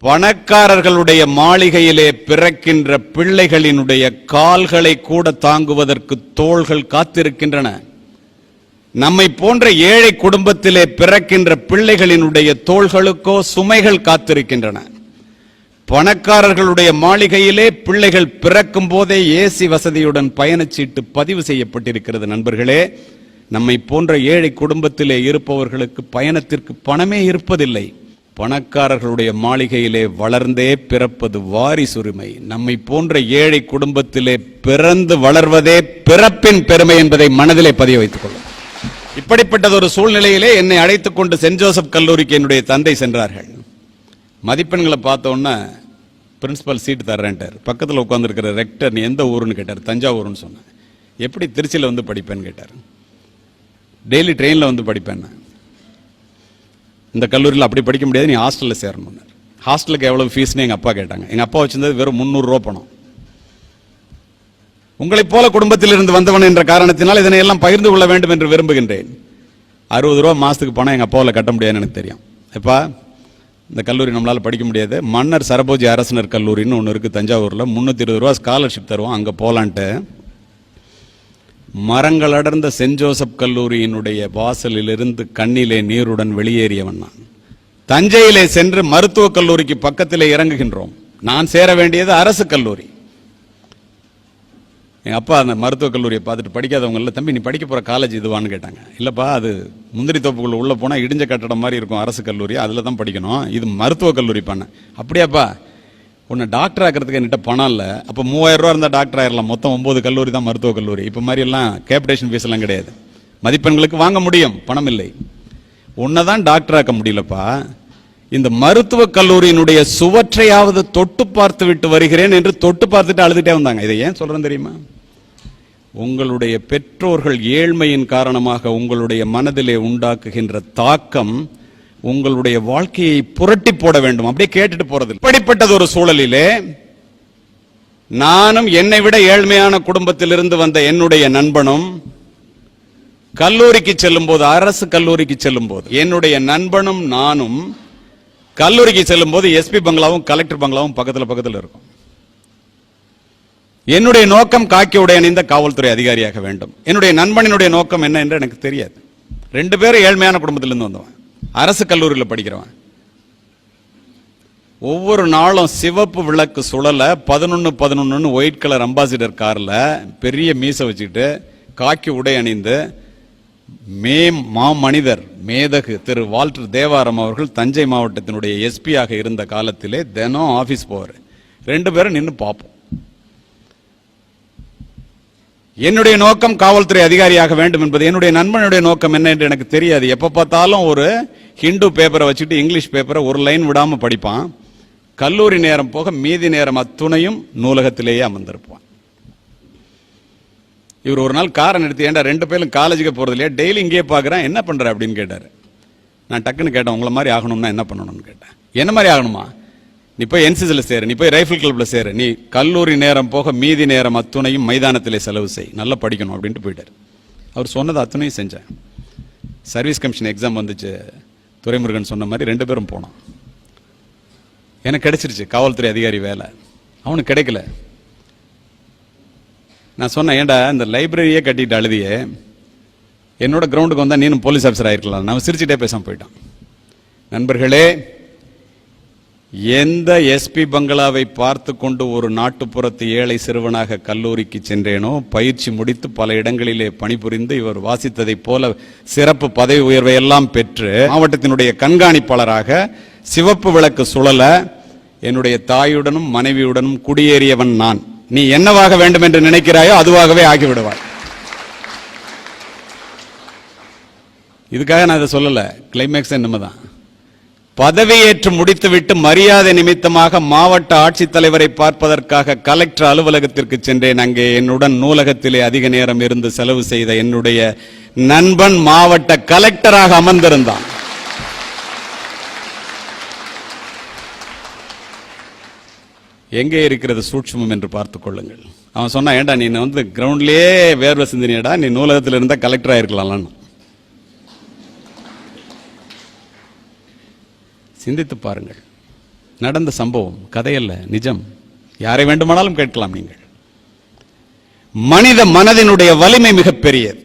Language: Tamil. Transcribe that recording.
பணக்காரர்களுடைய மாளிகையிலே பிறக்கின்ற பிள்ளைகளினுடைய கால்களை கூட தாங்குவதற்கு தோள்கள் காத்திருக்கின்றன. நம்மை போன்ற ஏழை குடும்பத்திலே பிறக்கின்ற பிள்ளைகளினுடைய தோள்களுக்கோ சுமைகள் காத்திருக்கின்றன. பணக்காரர்களுடைய மாளிகையிலே பிள்ளைகள் பிறக்கும் போதே ஏசி வசதியுடன் பயணச்சீட்டு பதிவு செய்யப்பட்டிருக்கிறது. நண்பர்களே, நம்மை போன்ற ஏழை குடும்பத்திலே இருப்பவர்களுக்கு பயணத்திற்கு பணமே இருப்பதில்லை. பணக்காரர்களுடைய மாளிகையிலே வளர்ந்தே பிறப்பது வாரிசுரிமை. நம்மை போன்ற ஏழை குடும்பத்திலே பிறந்து வளர்வதே பிறப்பின் பெருமை என்பதை மனதிலே பதிய வைத்துக் கொள்ளும். இப்படிப்பட்டது ஒரு சூழ்நிலையிலே என்னை அழைத்துக் கொண்டு சென்ட் ஜோசப் கல்லூரிக்கு என்னுடைய தந்தை சென்றார்கள். மதிப்பெண்களை பார்த்தோன்னா பிரின்சிபல் சீட்டு தர்றேன்ட்டார். பக்கத்தில் உட்காந்துருக்கிற ரெக்டர் நீ எந்த ஊருன்னு கேட்டார். தஞ்சாவூர்னு சொன்னேன். எப்படி திருச்சியில் வந்து படிப்பேன்னு கேட்டார். டெய்லி ட்ரெயினில் வந்து படிப்பேன். இந்த கல்லூரியில் அப்படி படிக்க முடியாது, நீ ஹாஸ்டலில் சேரணும். ஹாஸ்டலுக்கு எவ்வளவு ஃபீஸ்னு எங்கள் அப்பா கேட்டாங்க. எங்கள் அப்பா வச்சிருந்தது வெறும் 300 ரூபா பணம். உங்களைப் போல குடும்பத்தில் இருந்து வந்தவன் என்ற காரணத்தினால் இதனை எல்லாம் பகிர்ந்து கொள்ள வேண்டும் என்று விரும்புகின்றேன். 60 ரூபா மாதத்துக்கு பணம் எங்கள் அப்பாவில் கட்ட முடியாதுன்னு எனக்கு தெரியும். எப்பா, இந்த கல்லூரி நம்மளால் படிக்க முடியாது. மன்னர் சரபோஜி அரசனர் கல்லூரின்னு ஒன்று இருக்குது தஞ்சாவூரில். 320 ரூபா ஸ்காலர்ஷிப் தருவோம், அங்கே போகலான்ட்டு மரங்கள் அடர்ந்த சென்ட் ஜோசப் கல்லூரியினுடைய வாசலிலிருந்து கண்ணிலே நீருடன் வெளியேறியவன் நான். தஞ்சையிலே சென்று மருத்துவக் கல்லூரிக்கு பக்கத்திலே இறங்குகின்றோம். நான் சேர வேண்டியது அரசு கல்லூரி. எங்கள் அப்பா அந்த மருத்துவக் கல்லூரியை பார்த்துட்டு படிக்காதவங்கள, தம்பி நீ படிக்க போகிற காலேஜ் இதுவான்னு கேட்டாங்க. இல்லைப்பா, அது முந்திரி தோப்புக்குள்ள உள்ளே போனால் இடிஞ்ச கட்டடம் மாதிரி இருக்கும் அரசு கல்லூரி, அதில் தான் படிக்கணும். இது மருத்துவக் கல்லூரி பண்ண. அப்படியாப்பா, உன்னை டாக்டர் ஆக்கிறதுக்கு என்கிட்ட பணம் இல்லை. அப்போ 3000 ரூபா இருந்தால் டாக்டர் ஆயிடலாம். மொத்தம் 9 கல்லூரி தான் மருத்துவக் கல்லூரி. இப்போ மாதிரி எல்லாம் கேபிடேஷன் ஃபீஸ் எல்லாம் கிடையாது. மதிப்பெண்களுக்கு வாங்க முடியும், பணம் இல்லை. உன்னை தான் டாக்டர் ஆக்க முடியலப்பா. இந்த மருத்துவக் கல்லூரியினுடைய சுவற்றையாவது தொட்டு பார்த்து விட்டு வருகிறேன் என்று தொட்டு பார்த்துட்டு அழுதுட்டே வந்தாங்க. இதை ஏன் சொல்றேன் தெரியுமா? உங்களுடைய பெற்றோர்கள் ஏழ்மையின் காரணமாக உங்களுடைய மனதிலே உண்டாக்குகின்ற தாக்கம் உங்களுடைய வாழ்க்கையை புரட்டி போட வேண்டும். அப்படியே கேட்டுட்டு போறது. இப்படிப்பட்டது ஒரு சூழலிலே நானும் என்னை விட ஏழ்மையான குடும்பத்தில் இருந்து வந்த என்னுடைய நண்பனும் கல்லூரிக்கு செல்லும் போது, அரசு கல்லூரிக்கு செல்லும் போது, என்னுடைய நண்பனும் நானும் கல்லூரிக்கு செல்லும் போது எஸ்பி பங்களாவும் கலெக்டர் பங்களாவும் பக்கத்தில் இருக்கும். என்னுடைய நோக்கம் காக்கி உடை அணிந்த காவல்துறை அதிகாரியாக வேண்டும். என்னுடைய நண்பனினுடைய நோக்கம் என்ன என்று எனக்கு தெரியாது. 2 பேரும் ஏழ்மையான குடும்பத்திலிருந்து வந்தவன், அரசு கல்லூரியில் படிக்கிறவன். ஒவ்வொரு நாளும் சிவப்பு விளக்கு சுழல 11 ஒயிட் கலர் அம்பாசிடர் கார்ல பெரிய மீசை வச்சுக்கிட்டு காக்கி உடை அணிந்து மாமனிதர் மேதகு திரு வால்டர் தேவாரம் அவர்கள் தஞ்சை மாவட்டத்தினுடைய எஸ்பியாக இருந்த காலத்திலே தினம் ஆபீஸ் போவார். 2 பேரும் நின்று பார்ப்போம். என்னுடைய நோக்கம் காவல்துறை அதிகாரியாக வேண்டும் என்பது. என்னுடைய நண்பனுடைய நோக்கம் என்ன என்று எனக்கு தெரியாது. எப்ப பார்த்தாலும் ஒரு ஹிந்து பேப்பரை வச்சுட்டு இங்கிலீஷ் பேப்பரை ஒரு லைன் விடாம படிப்பான். கல்லூரி நேரம் போக மீதி நேரம் அத்துணையும் நூலகத்திலேயே அமர்ந்திருப்பான். இவர் ஒரு நாள் காரை நிறுத்தி, ஏன்டா 2 பேரும் காலேஜுக்கு போறது இல்லையா, டெய்லி இங்கேயே பாக்குறேன், என்ன பண்ற அப்படின்னு கேட்டாரு. நான் டக்குன்னு கேட்டேன், உங்களை மாதிரி ஆகணும்னா என்ன பண்ணணும்னு கேட்டேன். என்ன மாதிரி ஆகணுமா? நீ போய் என்சிசில சேரு, நீ போய் ரைஃபிள் கிளப்ல சேரு, நீ கல்லூரி நேரம் போக மீதி நேரம் அத்துணையும் மைதானத்திலே செலவு செய், நல்லா படிக்கணும் அப்படின்ட்டு போயிட்டார். அவர் சொன்னது அத்துணையும் செஞ்சேன். சர்வீஸ் கமிஷன் எக்ஸாம் வந்துச்சு. துரைமுருகன் சொன்ன மாதிரி 2 பேரும் போனோம். எனக்கு கிடைச்சிருச்சு காவல்துறை அதிகாரி வேலை. அவனுக்கு கிடைக்கல. நான் சொன்னேன், ஏண்டா இந்த லைப்ரரியே கட்டிட்டு அழுதியே, என்னோட கிரவுண்டுக்கு வந்தா நீனும் போலீஸ் ஆஃபீஸர் ஆயிருக்கலாம். நான் சிரிச்சுட்டே பேசாம போயிட்டான். நண்பர்களே, எந்த எஸ்பி பங்களாவை பார்த்து கொண்டு ஒரு நாட்டுப்புறத்து ஏழை சிறுவனாக கல்லூரிக்கு சென்றேனோ, பயிற்சி முடித்து பல இடங்களிலே பணிபுரிந்து இவர் வாசித்ததை போல சிறப்பு பதவி உயர்வை எல்லாம் பெற்று மாவட்டத்தினுடைய கண்காணிப்பாளராக சிவப்பு விளக்கு சுழல என்னுடைய தாயுடனும் மனைவியுடனும் குடியேறியவன் நான். நீ என்னவாக வேண்டும் என்று நினைக்கிறாயோ அதுவாகவே ஆகிவிடுவாய். இதுக்காக நான் இதை சொல்லல. கிளைமேக்ஸ் என்னதான், பதவியேற்று முடித்துவிட்டு மரியாதை நிமித்தமாக மாவட்ட ஆட்சித்தலைவரை பார்ப்பதற்காக கலெக்டர் அலுவலகத்திற்கு சென்றேன். அங்கே என்னுடன் நூலகத்திலே அதிக நேரம் இருந்து செலவு செய்த என்னுடைய நண்பன் மாவட்ட கலெக்டராக அமர்ந்திருந்தான். எங்கே இருக்கிறது சூட்சுமம் என்று பார்த்துக் கொள்ளுங்கள். அவன் சொன்னா, ஏண்டா நீ வந்து கிரவுண்ட்லயே வேர்வை சிந்தினியடா, நீ நூலகத்தில் இருந்தா கலெக்டர் ஆயிருக்கலாம். சிந்தித்து பாருங்கள். நடந்த சம்பவம், கதையல்ல, நிஜம். யாரை வேண்டுமானாலும் கேட்கலாம் நீங்கள். மனித மனதினுடைய வலிமை மிகப்பெரியது.